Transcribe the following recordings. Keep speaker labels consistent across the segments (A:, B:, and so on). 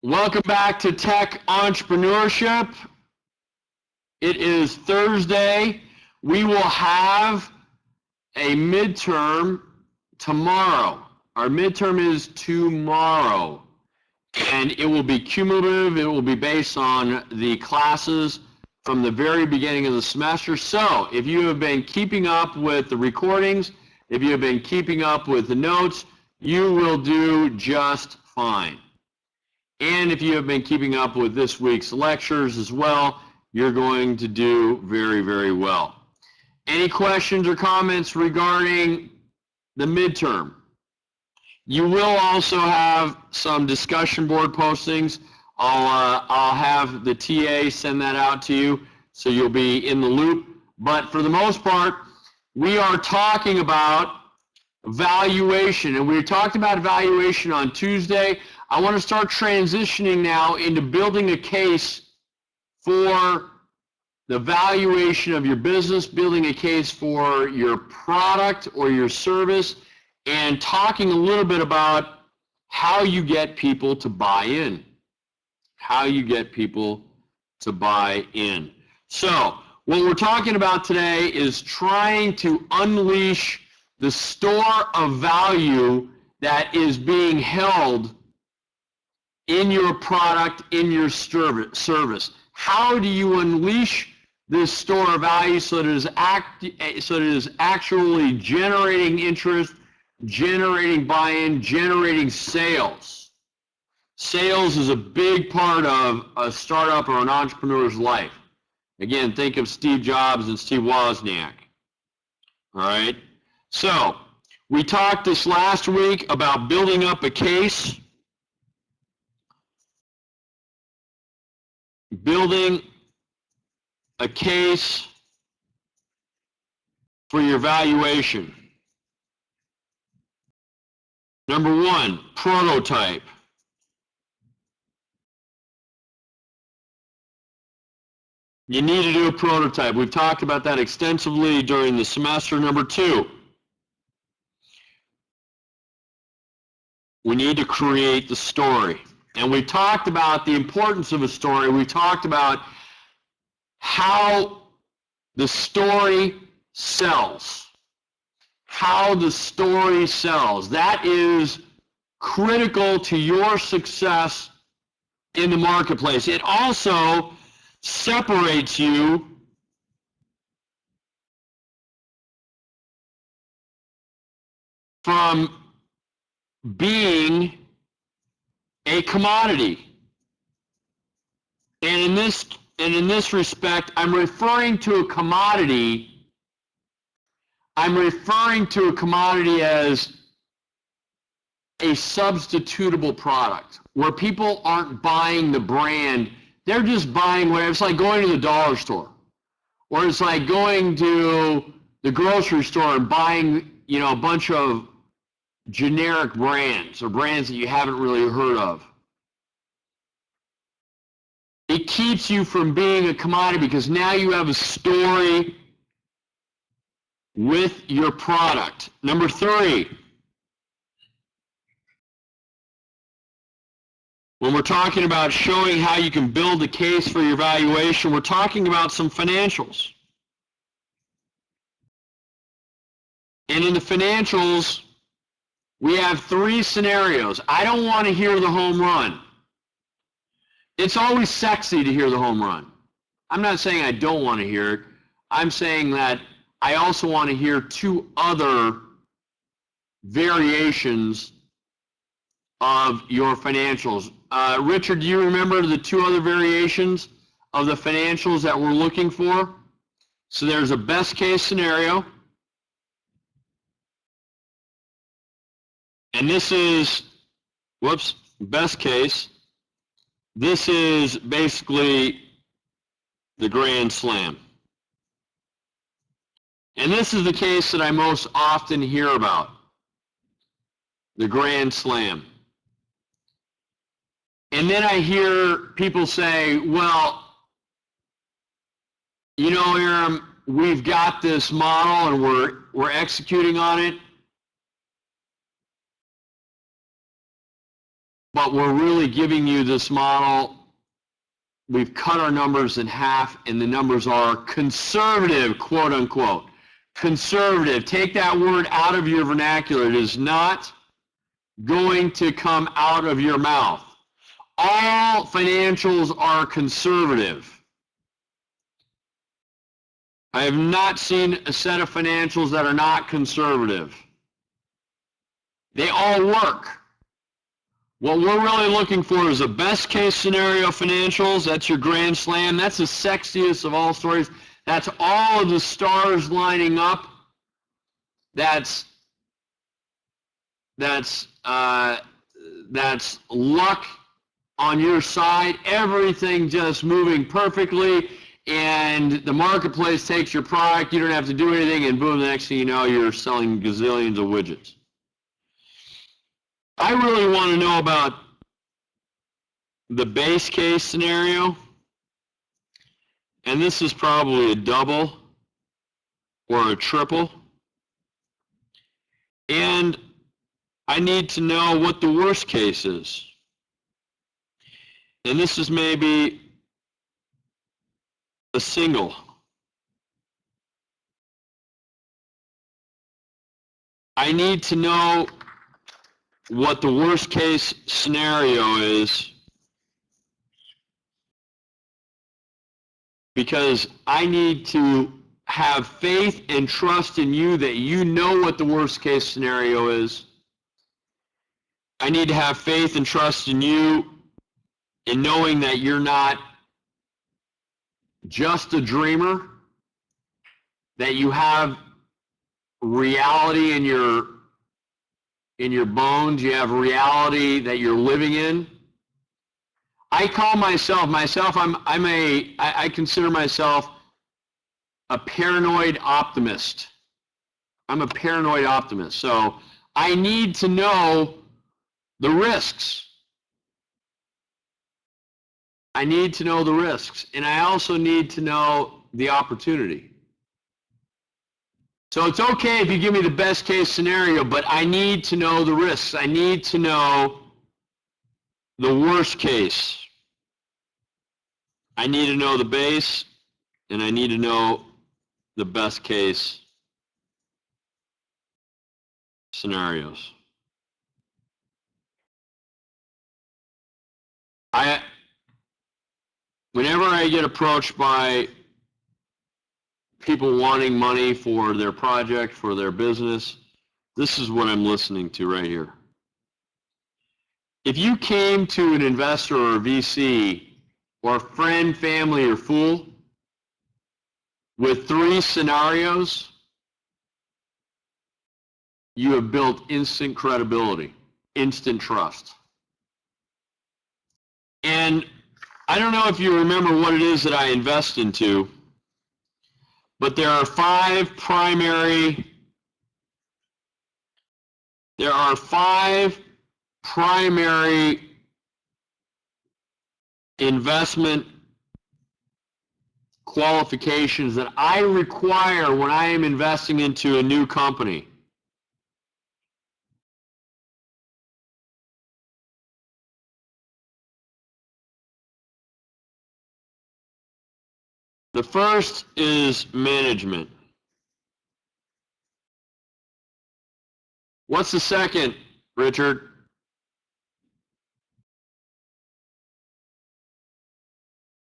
A: Welcome back to Tech Entrepreneurship. It is Thursday. We will have a midterm tomorrow. Our midterm is tomorrow, and it will be cumulative. It will be based on the classes from the very beginning of the semester. So if you have been keeping up with the recordings, if you have been keeping up with the notes, you will do just fine. And if you have been keeping up with this week's lectures as well, you're going to do very, very well. Any questions or comments regarding the midterm? You will also have some discussion board postings. I'll have the TA send that out to you so you'll be in the loop. But for the most part, we are talking about valuation, and we talked about valuation on Tuesday. I want to start transitioning now into building a case for the valuation of your business, building a case for your product or your service, and talking a little bit about how you get people to buy in. How you get people to buy in. So what we're talking about today is trying to unleash the store of value that is being held in your product, in your service. How do you unleash this store of value so that it is actually generating interest, generating buy-in, generating sales? Sales is a big part of a startup or an entrepreneur's life. Again, think of Steve Jobs and Steve Wozniak. All right? So, we talked this last week about building up a case. Building a case for your valuation. Number one, prototype. You need to do a prototype. We've talked about that extensively during the semester. Number two, we need to create the story. And we talked about the importance of a story. We talked about how the story sells. How the story sells. That is critical to your success in the marketplace. It also separates you from being a commodity. And in this respect, I'm referring to a commodity. I'm referring to a commodity as a substitutable product where people aren't buying the brand. They're just buying whatever. It's like going to the dollar store, or it's like going to the grocery store and buying, a bunch of generic brands or brands that you haven't really heard of. It keeps you from being a commodity because now you have a story with your product. Number three, when we're talking about showing how you can build a case for your valuation, we're talking about some financials. And in the financials, we have three scenarios. I don't want to hear the home run. It's always sexy to hear the home run. I'm not saying I don't want to hear it. I'm saying that I also want to hear two other variations of your financials. Richard, do you remember the two other variations of the financials that we're looking for? So there's a best case scenario. And this is, best case. This is basically the grand slam. And this is the case that I most often hear about, the grand slam. And then I hear people say, well, Aram, we've got this model and we're executing on it. but we're really giving you this model. We've cut our numbers in half, and the numbers are conservative, quote unquote. Conservative. Take that word out of your vernacular. It is not going to come out of your mouth. All financials are conservative. I have not seen a set of financials that are not conservative. They all work. What we're really looking for is a best case scenario financials. That's your grand slam. That's the sexiest of all stories. That's all of the stars lining up. That's luck on your side. Everything just moving perfectly, and the marketplace takes your product. You don't have to do anything, and boom, the next thing you know, you're selling gazillions of widgets. I really want to know about the base case scenario, and this is probably a double or a triple, and I need to know what the worst case is, and this is maybe a single. I need to know what the worst case scenario is, because I need to have faith and trust in you that you know what the worst case scenario is. I need to have faith and trust in you in knowing that you're not just a dreamer, that you have reality in your bones, you have reality that you're living in. I call myself, I consider myself a paranoid optimist. I'm a paranoid optimist. So I need to know the risks. I need to know the risks, and I also need to know the opportunity. So it's okay if you give me the best case scenario, but I need to know the risks. I need to know the worst case. I need to know the base, and I need to know the best case scenarios. Whenever I get approached by people wanting money for their project, for their business, this is what I'm listening to right here. If you came to an investor or a VC or a friend, family, or fool with 3 scenarios, you have built instant credibility, instant trust. And I don't know if you remember what it is that I invest into, but there are 5 primary investment qualifications that I require when I am investing into a new company. The first is management. What's the second, Richard?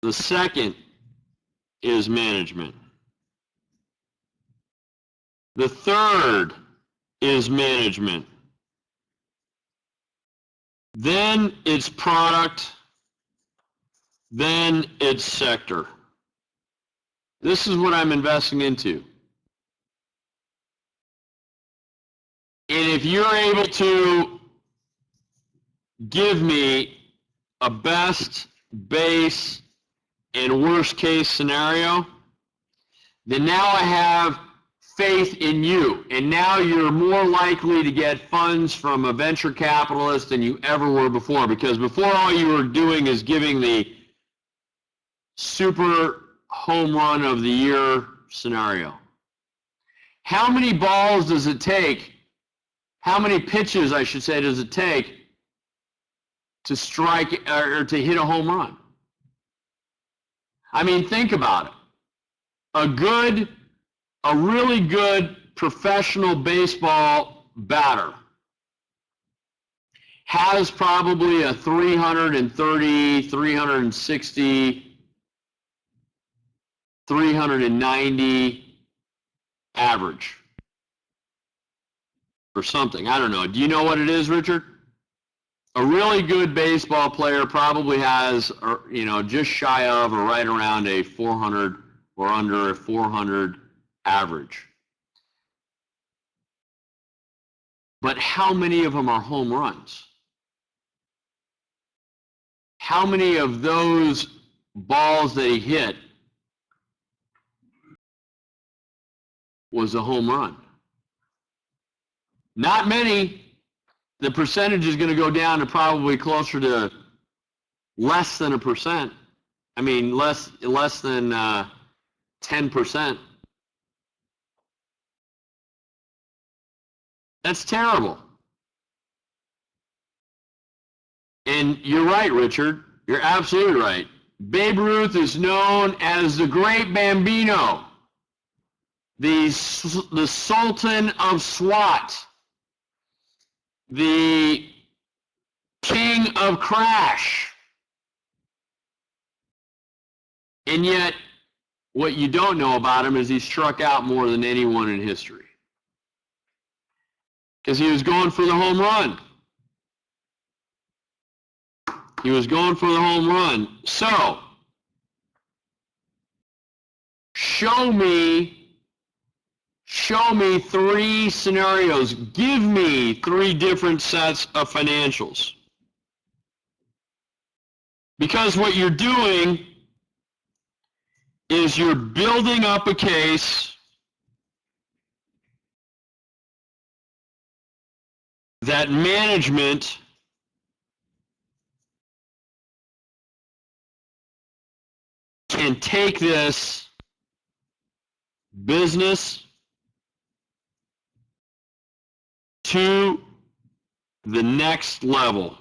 A: The second is management. The third is management. Then it's product. Then it's sector. This is what I'm investing into. And if you're able to give me a best, base, and worst case scenario, then now I have faith in you. And now you're more likely to get funds from a venture capitalist than you ever were before. Because before, all you were doing is giving the super home run of the year scenario. How many balls does it take? How many pitches, I should say, does it take to strike or to hit a home run. I mean, think about it. A really good professional baseball batter has probably a 330, 360, 390 average or something. I don't know. Do you know what it is, Richard? A really good baseball player probably has, just shy of or right around a 400 or under a 400 average. But how many of them are home runs? How many of those balls that he hit was a home run? Not many. The percentage is going to go down to probably closer to less than 1%. I mean, less than 10%. That's terrible. And you're right, Richard. You're absolutely right. Babe Ruth is known as the Great Bambino, the Sultan of SWAT, the King of Crash. And yet, what you don't know about him is he struck out more than anyone in history. Because he was going for the home run. He was going for the home run. So, show me 3 scenarios. Give me 3 different sets of financials. Because what you're doing is you're building up a case that management can take this business to the next level.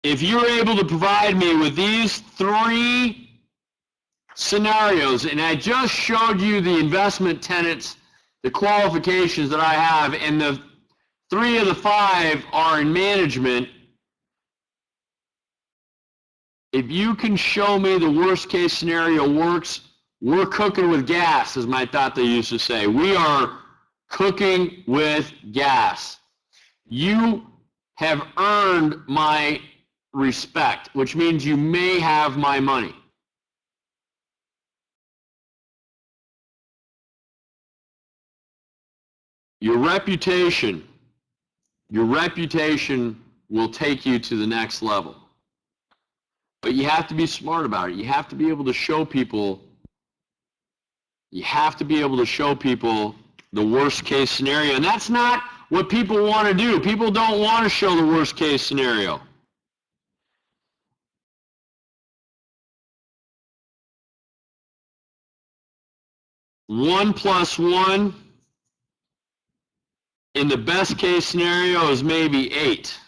A: If you're able to provide me with these 3 scenarios, and I just showed you the investment tenets, the qualifications that I have, and the 3 of the 5 are in management. If you can show me the worst case scenario works, we're cooking with gas, as my tata used to say. We are cooking with gas. You have earned my respect, which means you may have my money. Your reputation will take you to the next level. But you have to be smart about it. You have to be able to show people the worst case scenario. And that's not what people want to do. People don't want to show the worst case scenario. One plus one in the best case scenario is maybe 8.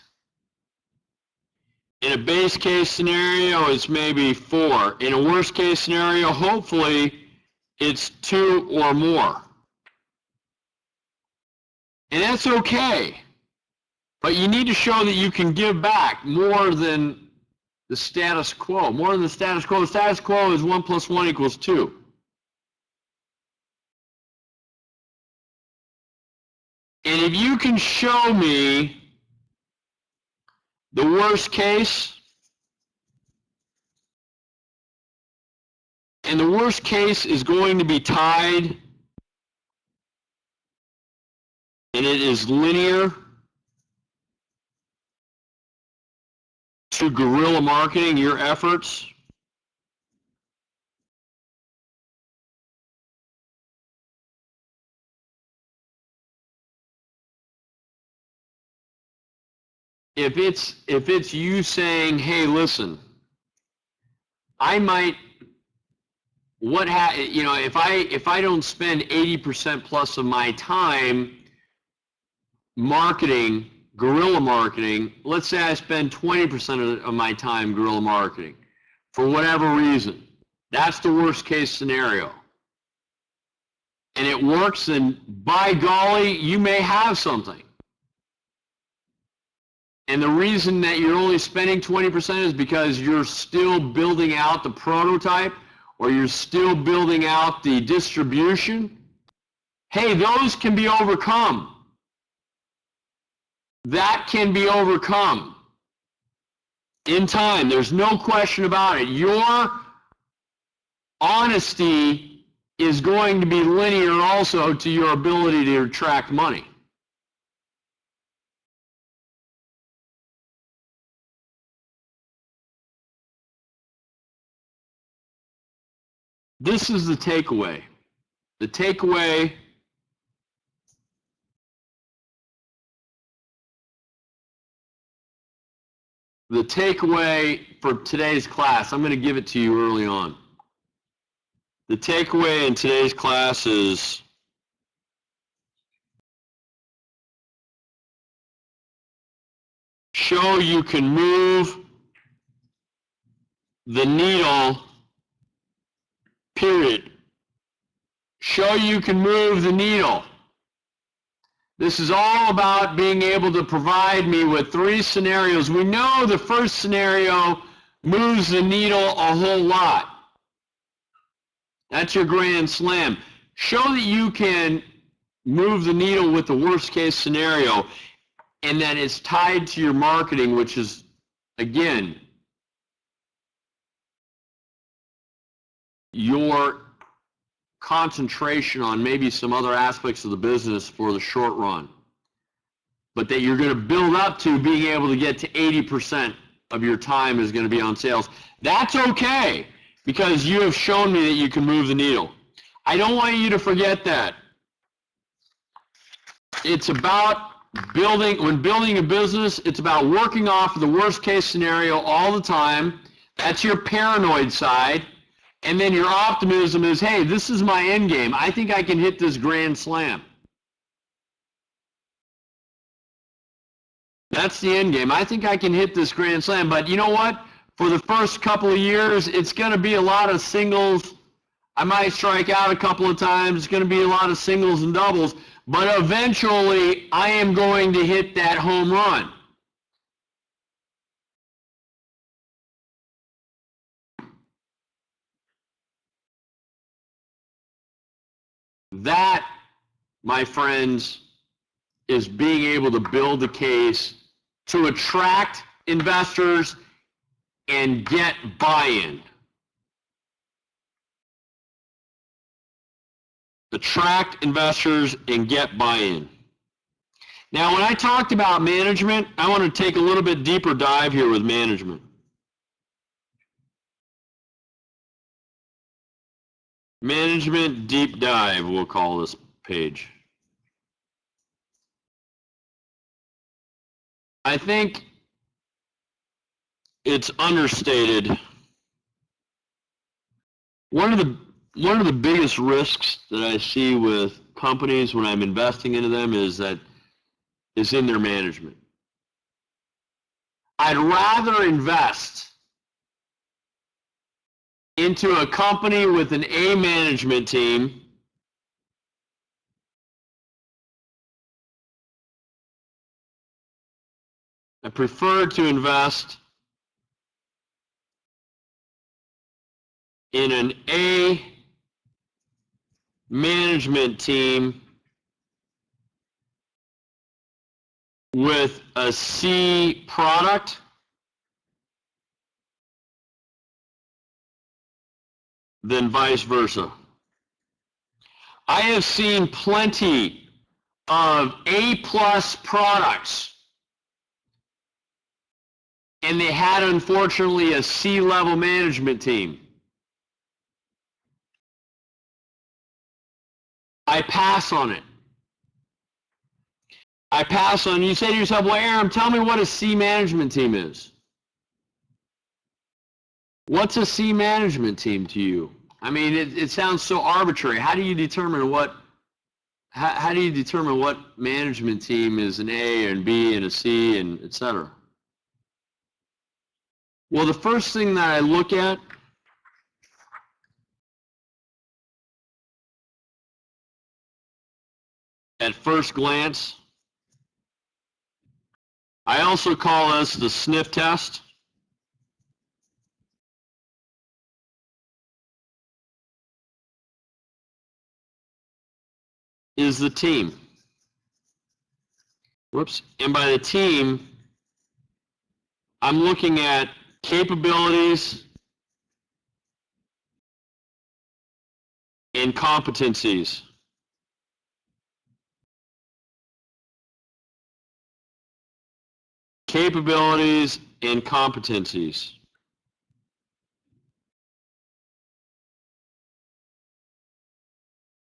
A: In a base case scenario, it's maybe 4. In a worst case scenario, hopefully, it's 2 or more. And that's okay. But you need to show that you can give back more than the status quo. More than the status quo. The status quo is 1 plus 1 equals 2. And if you can show me the worst case, and the worst case is going to be tied, and it is linear to guerrilla marketing, your efforts, if it's you saying, hey, listen, I might, if I don't spend 80% plus of my time marketing, guerrilla marketing, let's say I spend 20% of my time guerrilla marketing for whatever reason. That's the worst case scenario. And it works, and by golly, you may have something. And the reason that you're only spending 20% is because you're still building out the prototype, or you're still building out the distribution. Hey, those can be overcome. That can be overcome in time. There's no question about it. Your honesty is going to be linear also to your ability to attract money. This is the takeaway. The takeaway for today's class, I'm going to give it to you early on. The takeaway in today's class is show you can move the needle, period. Show you can move the needle. This is all about being able to provide me with 3 scenarios. We know the first scenario moves the needle a whole lot. That's your grand slam. Show that you can move the needle with the worst case scenario, and that it's tied to your marketing, which is, again, your concentration on maybe some other aspects of the business for the short run, but that you're going to build up to being able to get to 80% of your time is going to be on sales. That's okay, because you have shown me that you can move the needle. I don't want you to forget that. It's about when building a business, it's about working off of the worst case scenario all the time. That's your paranoid side. And then your optimism is, hey, this is my end game. I think I can hit this grand slam. That's the end game. I think I can hit this grand slam. But you know what? For the first couple of years, it's going to be a lot of singles. I might strike out a couple of times. It's going to be a lot of singles and doubles. But eventually, I am going to hit that home run. That, my friends, is being able to build the case to attract investors and get buy-in. Attract investors and get buy-in. Now, when I talked about management, I want to take a little bit deeper dive here with management. Management deep dive, we'll call this page. I think it's understated. One of the biggest risks that I see with companies when I'm investing into them is in their management. I'd rather invest into a company with an A management team I prefer to invest in an A management team with a C product than vice versa. I have seen plenty of A-plus products, and they had, unfortunately, a C-level management team. I pass on it. I pass on. You say to yourself, well, Aaron, tell me what a C management team is. What's a C management team to you? I mean, it sounds so arbitrary. How do you determine what how do you determine what management team is an A and B and a C and et cetera? Well, the first thing that I look at first glance, I also call this the sniff test. Is the team. Whoops. And by the team, I'm looking at capabilities and competencies. Capabilities and competencies.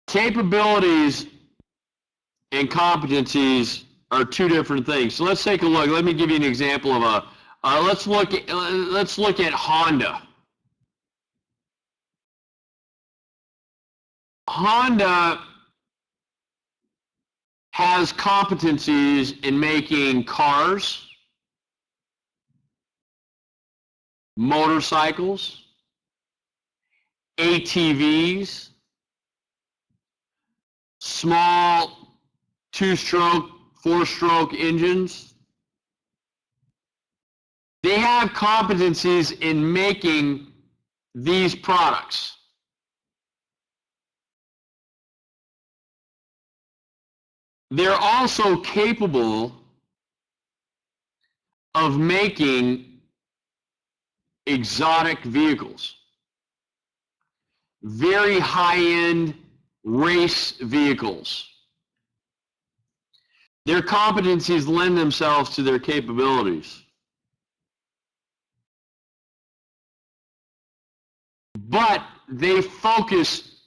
A: Capabilities and competencies are two different things. So let's take a look. Let me give you an example of let's look at Honda. Honda has competencies in making cars, motorcycles, ATVs, small 2-stroke, 4-stroke engines. They have competencies in making these products. They're also capable of making exotic vehicles, very high-end race vehicles. Their competencies lend themselves to their capabilities. But they focus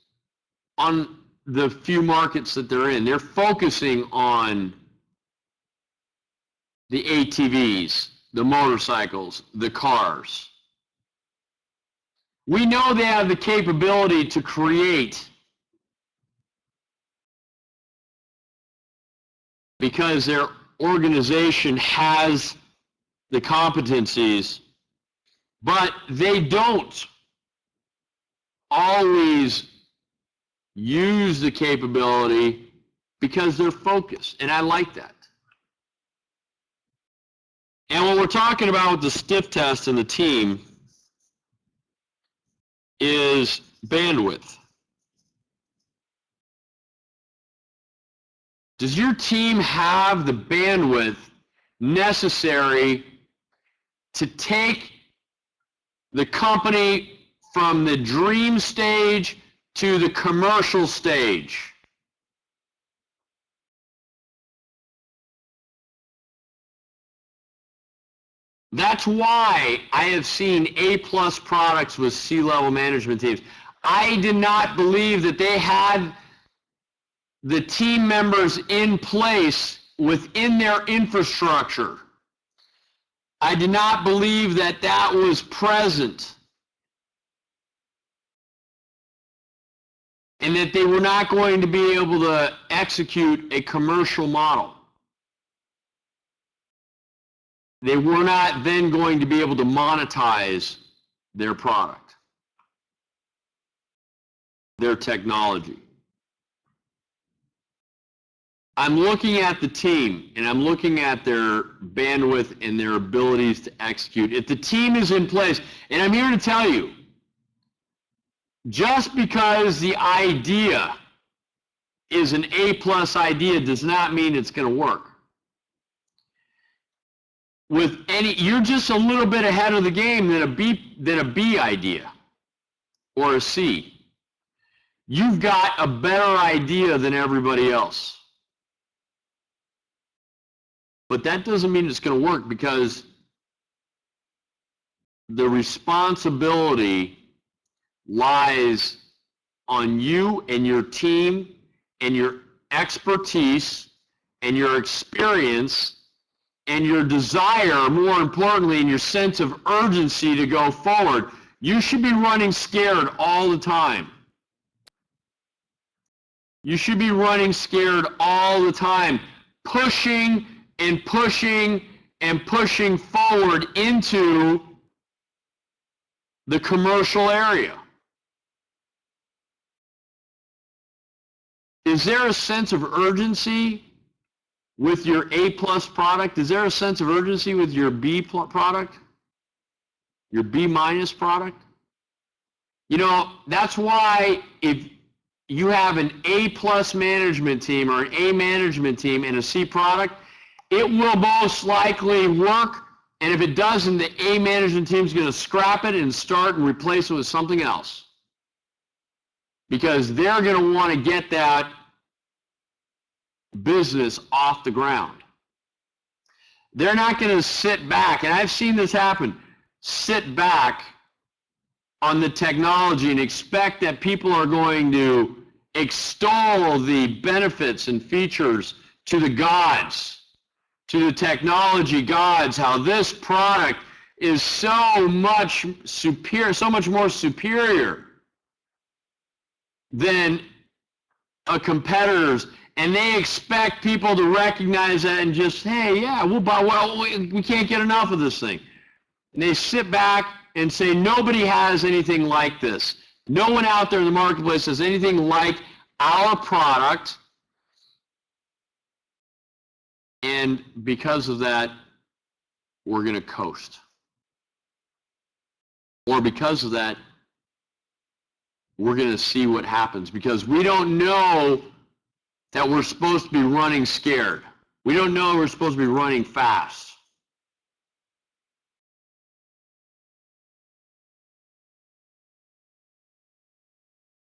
A: on the few markets that they're in. They're focusing on the ATVs, the motorcycles, the cars. We know they have the capability to create because their organization has the competencies, but they don't always use the capability because they're focused, and I like that. And what we're talking about with the stiff test and the team is bandwidth. Does your team have the bandwidth necessary to take the company from the dream stage to the commercial stage? That's why I have seen A-plus products with C-level management teams. I did not believe that they had the team members in place within their infrastructure. I did not believe that that was present, and that they were not going to be able to execute a commercial model. They were not then going to be able to monetize their product, their technology. I'm looking at the team, and I'm looking at their bandwidth and their abilities to execute. If the team is in place, and I'm here to tell you, just because the idea is an A-plus idea does not mean it's going to work. With you're just a little bit ahead of the game than a B idea or a C. You've got a better idea than everybody else. But that doesn't mean it's going to work, because the responsibility lies on you and your team and your expertise and your experience and your desire, more importantly, and your sense of urgency to go forward. You should be running scared all the time. You should be running scared all the time, pushing and pushing and pushing forward into the commercial area. Is there a sense of urgency with your A+ product? Is there a sense of urgency with your B product? Your B- product? You know, that's why if you have an A+ management team or an A management team and a C product, it will most likely work. And if it doesn't, the A management team is going to scrap it and start and replace it with something else. Because they're going to want to get that business off the ground. They're not going to sit back, and I've seen this happen, sit back on the technology and expect that people are going to extol the benefits and features to the gods, to the technology gods, how this product is so much superior, so much more superior than a competitor's, and they expect people to recognize that and just, hey, yeah, we'll buy, well, we can't get enough of this thing. And they sit back and say, nobody has anything like this. No one out there in the marketplace has anything like our product. And because of that, we're going to coast. Or because of that, we're going to see what happens, because we don't know that we're supposed to be running scared. We don't know we're supposed to be running fast.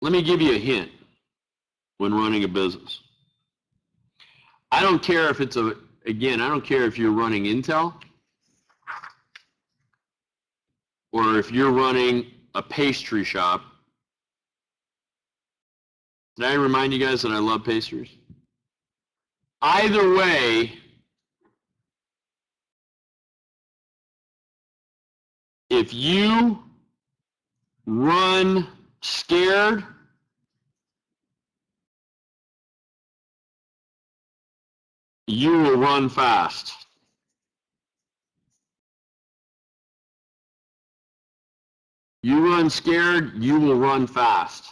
A: Let me give you a hint when running a business. I don't care if it's again, I don't care if you're running Intel or if you're running a pastry shop. Did I remind you guys that I love pastries? Either way, if you run scared, you will run fast. You run scared, you will run fast.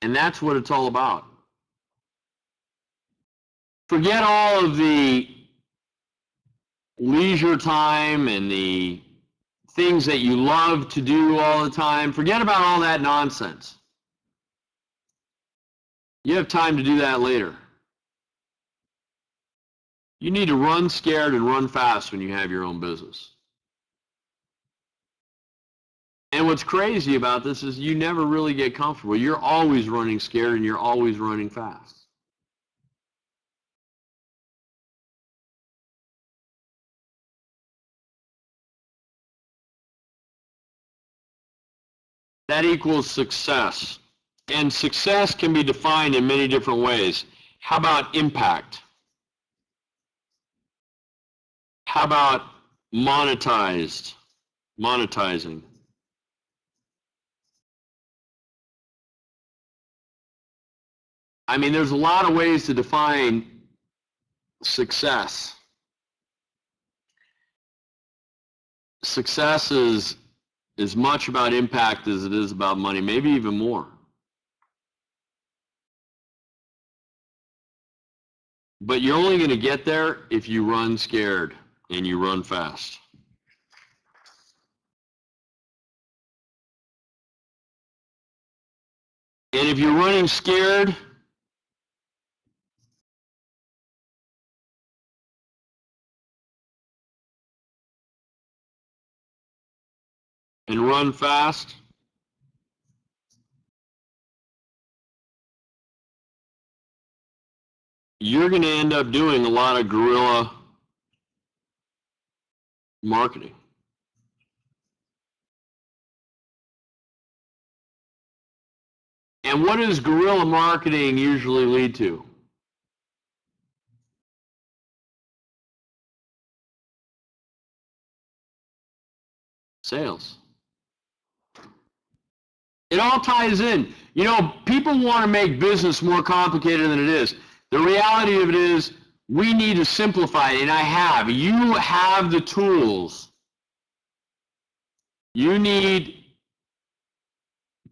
A: And that's what it's all about. Forget all of the leisure time and the things that you love to do all the time. Forget about all that nonsense. You have time to do that later. You need to run scared and run fast when you have your own business. And what's crazy about this is you never really get comfortable. You're always running scared and you're always running fast. That equals success. And success can be defined in many different ways. How about impact? How about monetizing? I mean, there's a lot of ways to define success. Success is as much about impact as it is about money, maybe even more. But you're only going to get there if you run scared and you run fast. And if you're running scared, and run fast, you're going to end up doing a lot of guerrilla marketing. And what does guerrilla marketing usually lead to? Sales. It all ties in. You know, people want to make business more complicated than it is. The reality of it is we need to simplify it, and I have. You have the tools. You need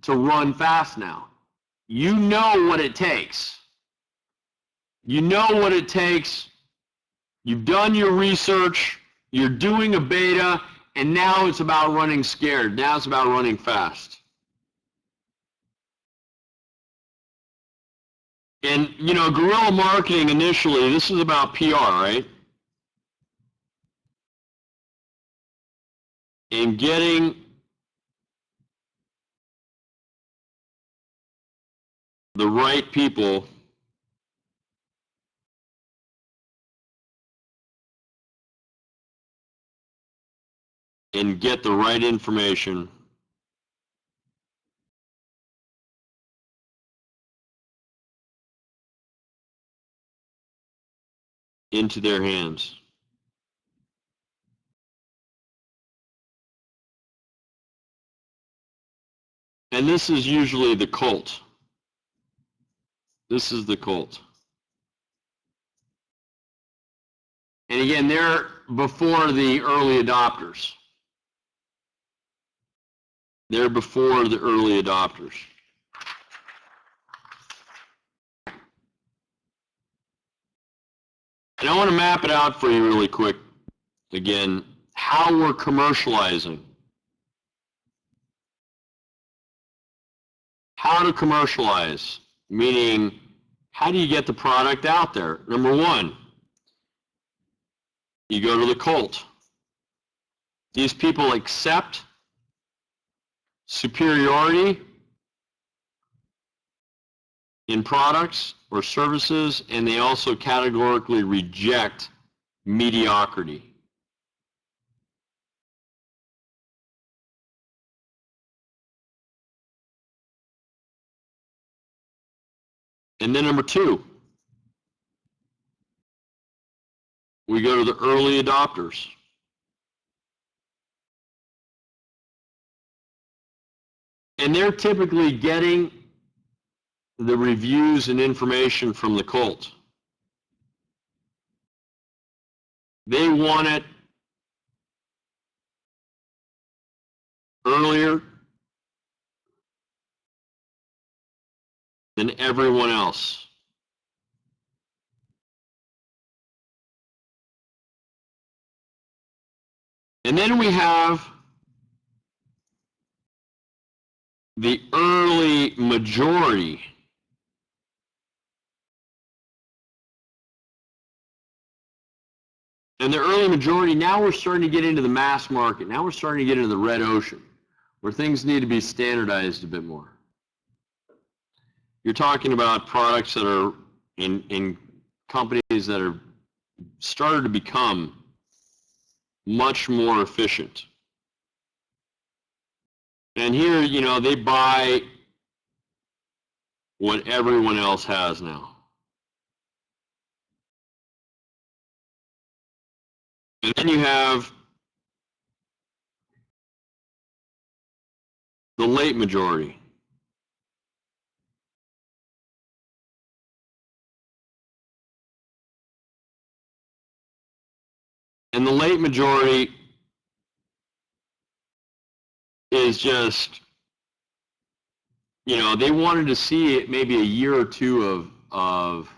A: to run fast now. You know what it takes. You know what it takes. You've done your research. You're doing a beta, and now it's about running scared. Now it's about running fast. And, you know, guerrilla marketing initially, this is about PR, right? And getting the right people and get the right information into their hands. And this is usually the cult. This is the cult. And again, they're before the early adopters. They're before the early adopters. And I want to map it out for you really quick. Again, how we're commercializing. How to commercialize, meaning how do you get the product out there? Number one, you go to the cult. These people accept superiority in products or services, and they also categorically reject mediocrity. And then number two, we go to the early adopters. And they're typically getting the reviews and information from the cult. They want it earlier than everyone else. And then we have the early majority. And the early majority, now we're starting to get into the mass market. Now we're starting to get into the red ocean, where things need to be standardized a bit more. You're talking about products that are in companies that are started to become much more efficient. And here, you know, they buy what everyone else has now. And then you have the late majority. And the late majority is just, you know, they wanted to see it maybe a year or two of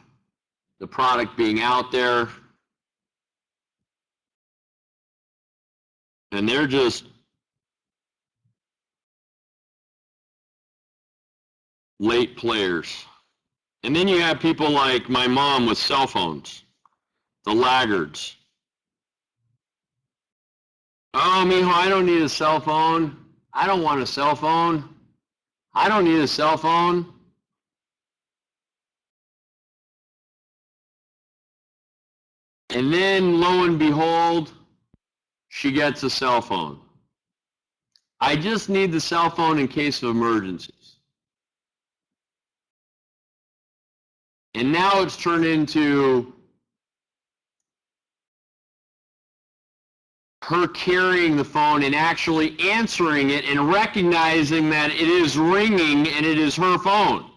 A: the product being out there. And they're just late players. And then you have people like my mom with cell phones, the laggards. Oh, mijo, I don't need a cell phone. I don't want a cell phone. I don't need a cell phone. And then, lo and behold, she gets a cell phone. I just need the cell phone in case of emergencies. And now it's turned into her carrying the phone and actually answering it and recognizing that it is ringing and it is her phone.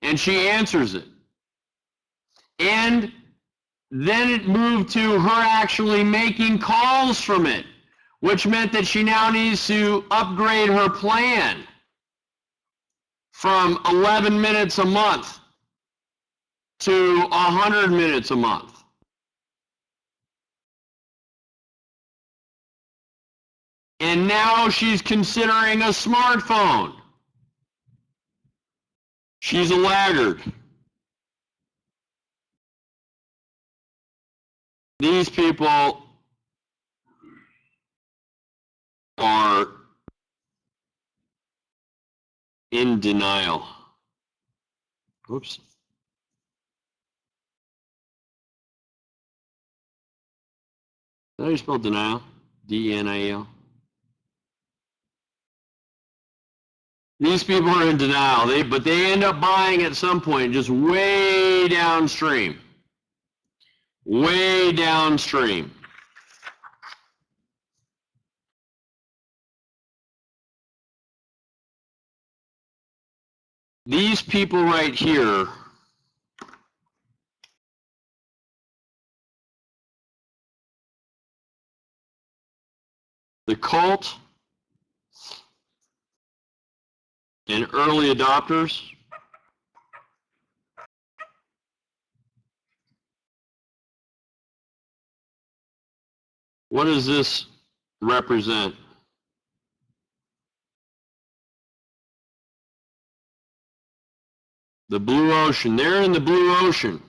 A: And she answers it. And then it moved to her actually making calls from it, which meant that she now needs to upgrade her plan from 11 minutes a month to 100 minutes a month. And now she's considering a smartphone. She's a laggard. These people are in denial. Oops. How do you spell denial? D-E-N-I-A-L. These people are in denial, but they end up buying at some point just way downstream. Way downstream. These people right here the cult and early adopters, what does this represent? The blue ocean. They're in the blue ocean.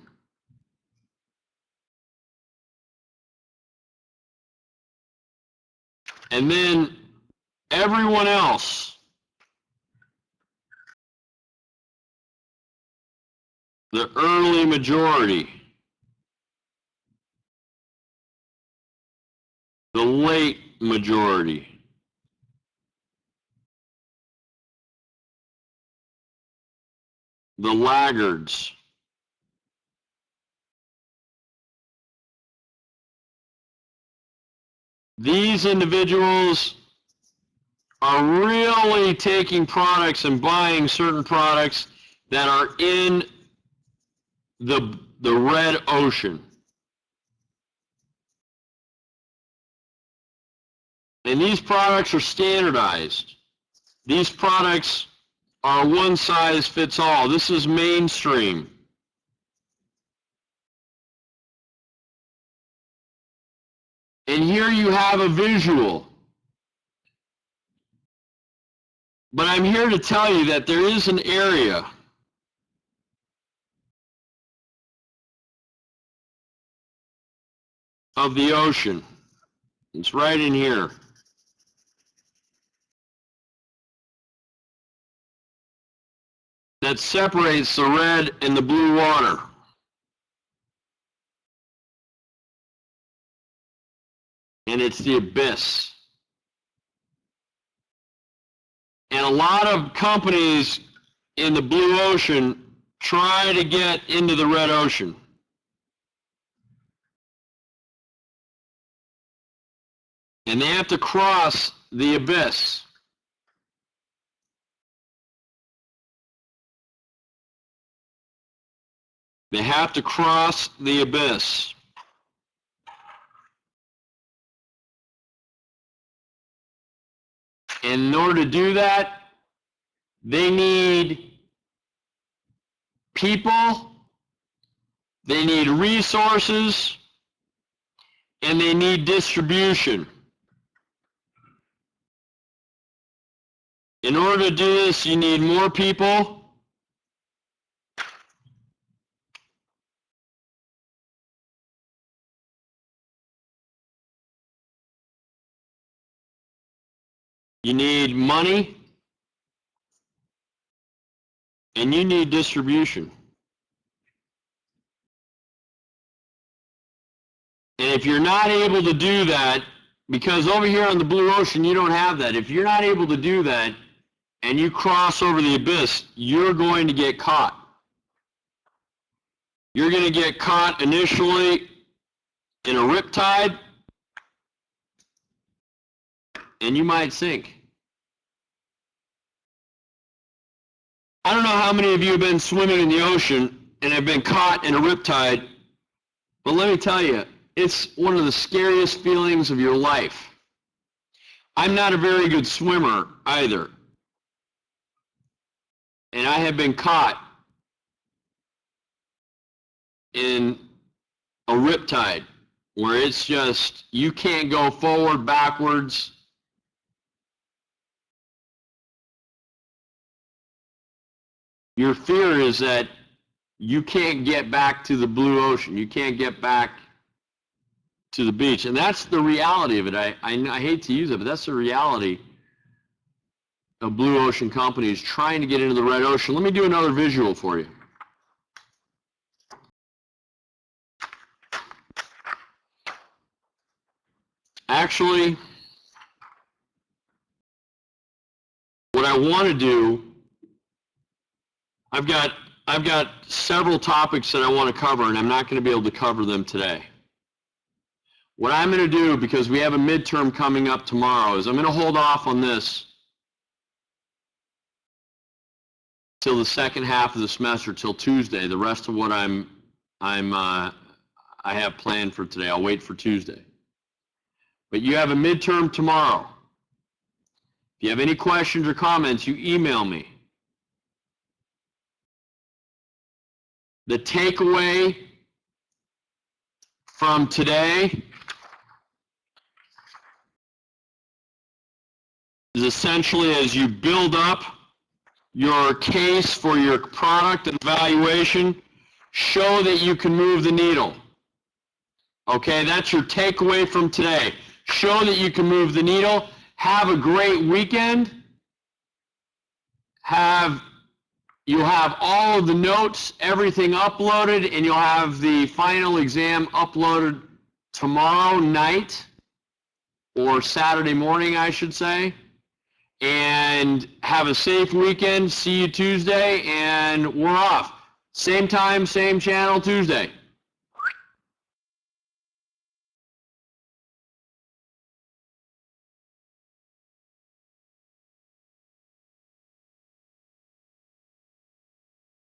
A: And then everyone else, the early majority, the late majority, the laggards, these individuals are really taking products and buying certain products that are in the red ocean. And these products are standardized. These products are one size fits all. This is mainstream. And here you have a visual. But I'm here to tell you that there is an area of the ocean. It's right in here. That separates the red and the blue water. And it's the abyss. And a lot of companies in the blue ocean try to get into the red ocean. And they have to cross the abyss. They have to cross the abyss. And in order to do that, they need people, they need resources, and they need distribution. In order to do this, you need more people, you need money, and you need distribution. And if you're not able to do that, because over here on the blue ocean, you don't have that. If you're not able to do that, and you cross over the abyss, you're going to get caught. You're going to get caught initially in a riptide, and you might sink. I don't know how many of you have been swimming in the ocean and have been caught in a riptide, but let me tell you, it's one of the scariest feelings of your life. I'm not a very good swimmer either, and I have been caught in a riptide where it's just, you can't go forward, backwards. Your fear is that you can't get back to the blue ocean. You can't get back to the beach. And that's the reality of it. I hate to use it, but that's the reality of blue ocean companies trying to get into the red ocean. Let me do another visual for you. Actually, what I want to do, I've got several topics that I want to cover, and I'm not going to be able to cover them today. What I'm going to do, because we have a midterm coming up tomorrow, is I'm going to hold off on this till the second half of the semester, till Tuesday. The rest of what I have planned for today, I'll wait for Tuesday. But you have a midterm tomorrow. If you have any questions or comments, you email me. The takeaway from today is essentially, as you build up your case for your product and evaluation, show that you can move the needle. Okay, that's your takeaway from today. Show that you can move the needle. Have a great weekend. You'll have all of the notes, everything uploaded, and you'll have the final exam uploaded tomorrow night, or Saturday morning, I should say. And have a safe weekend. See you Tuesday, and we're off. Same time, same channel Tuesday.